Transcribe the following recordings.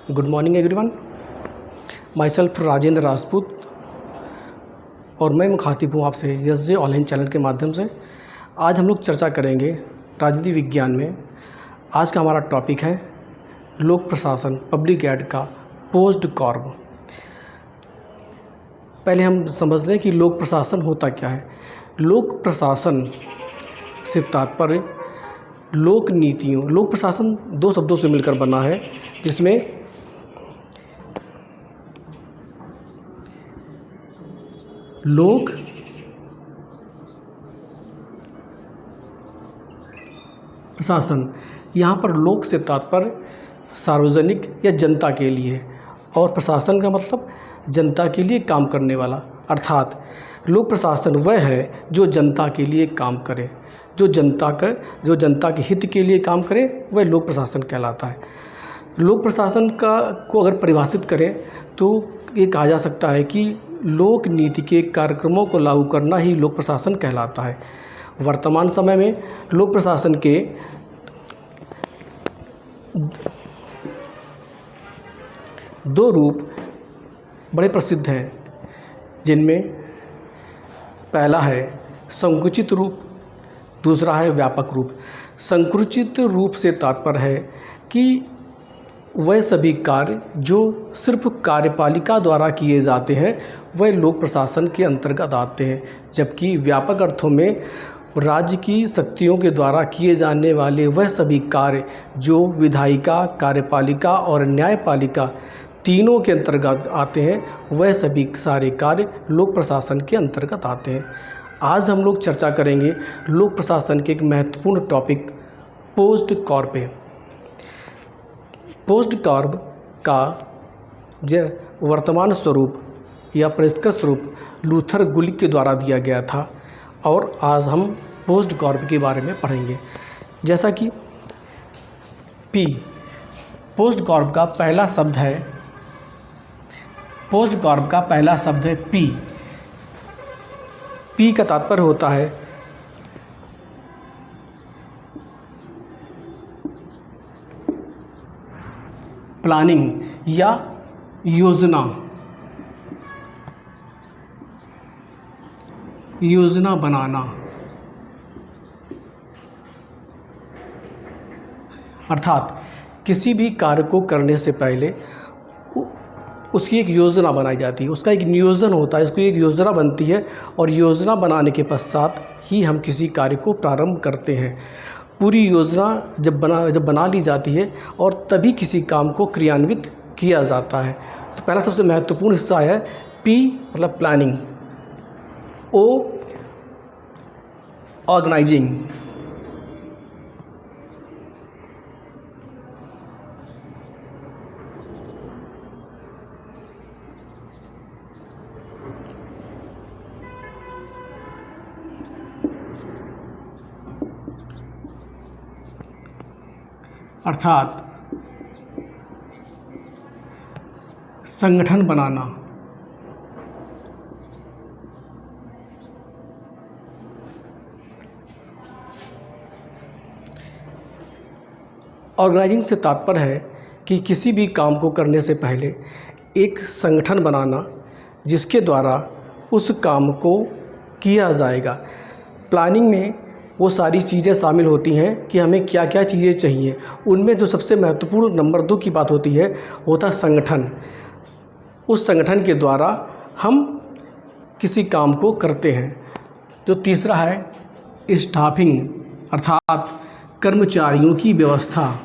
Good morning everyone. My self Rajendra Rajput और मैं मुखातिब हूँ आपसे एस जे ऑनलाइन चैनल के माध्यम से। आज हम लोग चर्चा करेंगे राजनीति विज्ञान में। आज का हमारा टॉपिक है लोक प्रशासन, पब्लिक एड का पोस्ट कॉर्प। पहले हम समझ लें कि लोक प्रशासन होता क्या है। लोक प्रशासन से तात्पर्य लोक नीतियों, लोक प्रशासन दो शब्दों से मिलकर बना है, जिसमें लोक प्रशासन, यहाँ पर लोक से तात्पर्य सार्वजनिक या जनता के लिए, और प्रशासन का मतलब जनता के लिए काम करने वाला। अर्थात लोक प्रशासन वह है जो जनता के लिए काम करे, जो जनता के हित के लिए काम करे, वह लोक प्रशासन कहलाता है। लोक प्रशासन को अगर परिभाषित करें तो ये कहा जा सकता है कि लोक नीति के कार्यक्रमों को लागू करना ही लोक प्रशासन कहलाता है। वर्तमान समय में लोक प्रशासन के दो रूप बड़े प्रसिद्ध हैं, जिनमें पहला है संकुचित रूप, दूसरा है व्यापक रूप। संकुचित रूप से तात्पर्य है कि वह सभी कार्य जो सिर्फ कार्यपालिका द्वारा किए जाते हैं वह लोक प्रशासन के अंतर्गत आते हैं, जबकि व्यापक अर्थों में राज्य की शक्तियों के द्वारा किए जाने वाले वह सभी कार्य जो विधायिका, कार्यपालिका और न्यायपालिका तीनों के अंतर्गत आते हैं, वह सभी सारे कार्य लोक प्रशासन के अंतर्गत आते हैं। आज हम लोग चर्चा करेंगे लोक प्रशासन के एक महत्वपूर्ण टॉपिक पोस्ट कॉर्प पे। पोस्ट कॉर्प का वर्तमान स्वरूप या परिष्कृत स्वरूप लूथर गुलिक के द्वारा दिया गया था, और आज हम पोस्ट कॉर्प के बारे में पढ़ेंगे। जैसा कि पोस्ट कॉर्प का पहला शब्द है, पोस्ट कॉर्प का पहला शब्द है पी का तात्पर्य होता है प्लानिंग या योजना बनाना। अर्थात किसी भी कार्य को करने से पहले उसकी एक योजना बनाई जाती है, उसका एक नियोजन होता है, इसको एक योजना बनती है, और योजना बनाने के पश्चात ही हम किसी कार्य को प्रारंभ करते हैं। पूरी योजना जब बना ली जाती है और तभी किसी काम को क्रियान्वित किया जाता है। तो पहला सबसे महत्वपूर्ण हिस्सा है पी मतलब प्लानिंग, ओ ऑर्गेनाइजिंग, अर्थात संगठन बनाना। ऑर्गेनाइजिंग से तात्पर्य है कि किसी भी काम को करने से पहले एक संगठन बनाना जिसके द्वारा उस काम को किया जाएगा। प्लानिंग में वो सारी चीज़ें शामिल होती हैं कि हमें क्या क्या चीज़ें चाहिए। उनमें जो सबसे महत्वपूर्ण नंबर 2 की बात होती है होता संगठन। उस संगठन के द्वारा हम किसी काम को करते हैं। जो तीसरा है स्टाफिंग, अर्थात कर्मचारियों की व्यवस्था।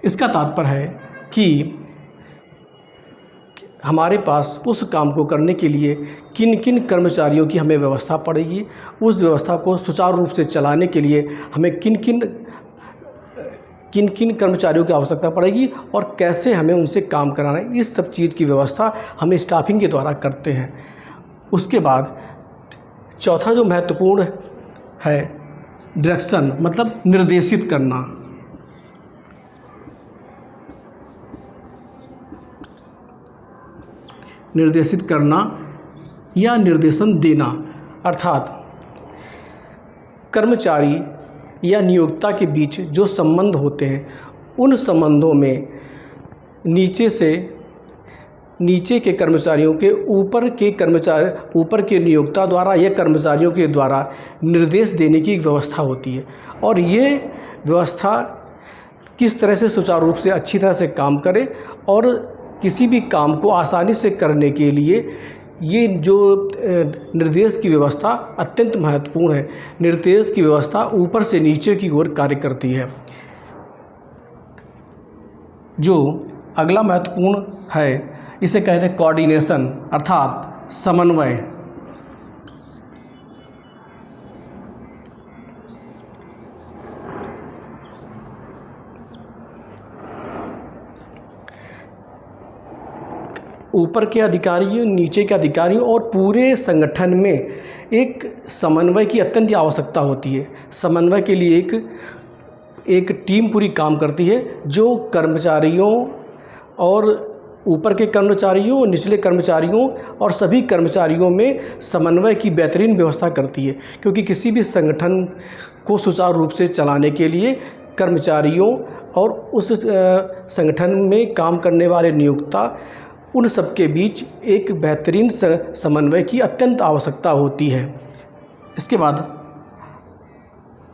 इसका तात्पर्य है कि हमारे पास उस काम को करने के लिए किन किन कर्मचारियों की हमें व्यवस्था पड़ेगी, उस व्यवस्था को सुचारू रूप से चलाने के लिए हमें किन किन कर्मचारियों की आवश्यकता पड़ेगी और कैसे हमें उनसे काम कराना है। इस सब चीज़ की व्यवस्था हम स्टाफिंग के द्वारा करते हैं। उसके बाद चौथा जो महत्वपूर्ण है डायरेक्शन, मतलब निर्देशित करना। निर्देशित करना या निर्देशन देना। अर्थात कर्मचारी या नियोक्ता के बीच जो संबंध होते हैं, उन संबंधों में नीचे के कर्मचारियों के ऊपर के नियोक्ता द्वारा या कर्मचारियों के द्वारा निर्देश देने की व्यवस्था होती है। और ये व्यवस्था किस तरह से सुचारू रूप से अच्छी तरह से काम करे और किसी भी काम को आसानी से करने के लिए ये जो निर्देश की व्यवस्था अत्यंत महत्वपूर्ण है। निर्देश की व्यवस्था ऊपर से नीचे की ओर कार्य करती है। जो अगला महत्वपूर्ण है, इसे कहते हैं कोऑर्डिनेशन, अर्थात समन्वय। ऊपर के अधिकारियों, नीचे के अधिकारियों और पूरे संगठन में एक समन्वय की अत्यंत आवश्यकता होती है। समन्वय के लिए एक टीम पूरी काम करती है, जो कर्मचारियों और ऊपर के कर्मचारियों, निचले कर्मचारियों और सभी कर्मचारियों में समन्वय की बेहतरीन व्यवस्था करती है। क्योंकि किसी भी संगठन को सुचारू रूप से चलाने के लिए कर्मचारियों और उस संगठन में काम करने वाले नियोक्ता, उन सब के बीच एक बेहतरीन समन्वय की अत्यंत आवश्यकता होती है। इसके बाद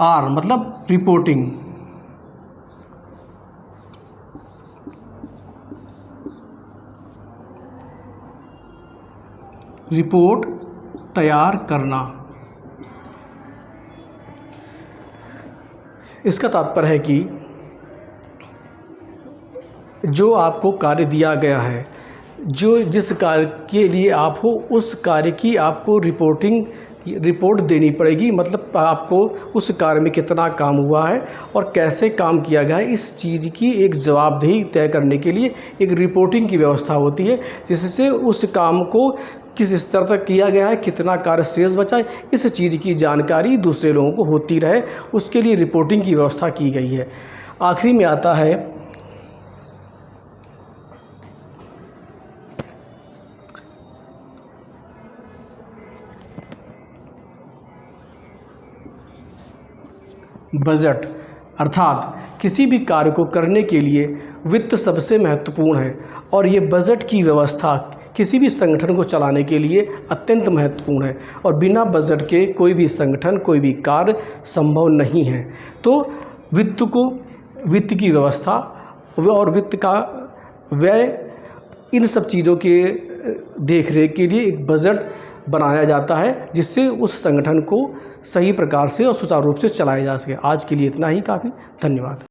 आर मतलब रिपोर्टिंग। रिपोर्ट तैयार करना। इसका तात्पर्य है कि जो आपको कार्य दिया गया है, जिस कार्य के लिए आप हो, उस कार्य की आपको रिपोर्ट देनी पड़ेगी। मतलब आपको उस कार्य में कितना काम हुआ है और कैसे काम किया गया है, इस चीज़ की एक जवाबदेही तय करने के लिए एक रिपोर्टिंग की व्यवस्था होती है, जिससे उस काम को किस स्तर तक किया गया है, कितना कार्य शेष बचा है, इस चीज़ की जानकारी दूसरे लोगों को होती रहे, उसके लिए रिपोर्टिंग की व्यवस्था की गई है। आखिरी में आता है बजट। अर्थात किसी भी कार्य को करने के लिए वित्त सबसे महत्वपूर्ण है और ये बजट की व्यवस्था किसी भी संगठन को चलाने के लिए अत्यंत महत्वपूर्ण है। और बिना बजट के कोई भी संगठन, कोई भी कार्य संभव नहीं है। तो वित्त की व्यवस्था और वित्त का व्यय, इन सब चीज़ों के देखरेख के लिए एक बजट बनाया जाता है, जिससे उस संगठन को सही प्रकार से और सुचारू रूप से चलाया जा सके। आज के लिए इतना ही काफ़ी। धन्यवाद।